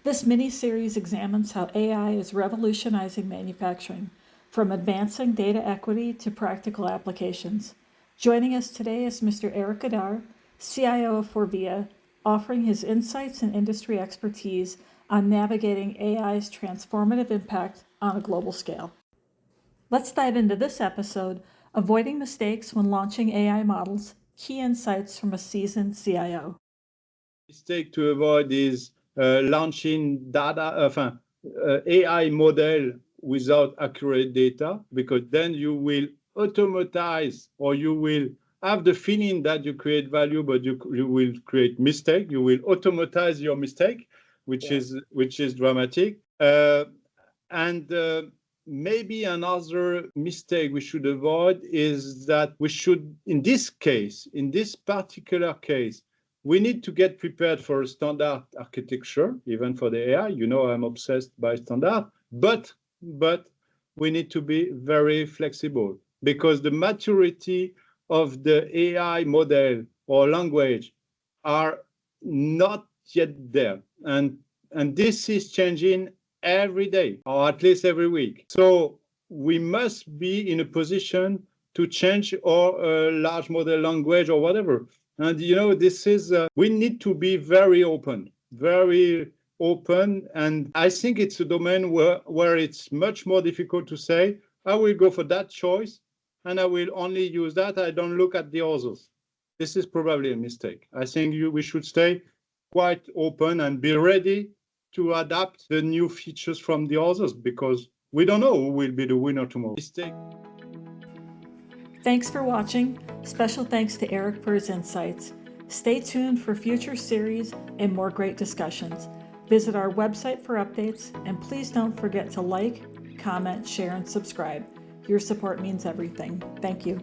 This mini-series examines how AI is revolutionizing manufacturing, from advancing data equity to practical applications. Joining us today is Mr. Eric Goddard, CIO of Forvia, offering his insights and industry expertise on navigating AI's transformative impact on a global scale. Let's dive into this episode, Avoiding Mistakes When Launching AI Models, Key Insights from a Seasoned CIO. Mistake to avoid is launching AI model without accurate data, because then you will automatize, or you will have the feeling that you create value, but you will create mistake. You will automatize your mistake, which is dramatic. Maybe another mistake we should avoid is that we should, in this particular case, we need to get prepared for a standard architecture, even for the AI. You know, I'm obsessed by standard, but we need to be very flexible, because the maturity of the AI model or language are not yet there. And this is changing every day, or at least every week. So we must be in a position to change our large model language or whatever. And this is, we need to be very open. And I think it's a domain where it's much more difficult to say, I will go for that choice and I will only use that. I don't look at the others. This is probably a mistake. I think we should stay quite open and be ready to adapt the new features from the others, because we don't know who will be the winner tomorrow. Thanks for watching. Special thanks to Eric for his insights. Stay tuned for future series and more great discussions. Visit our website for updates, and please don't forget to like, comment, share, and subscribe. Your support means everything. Thank you.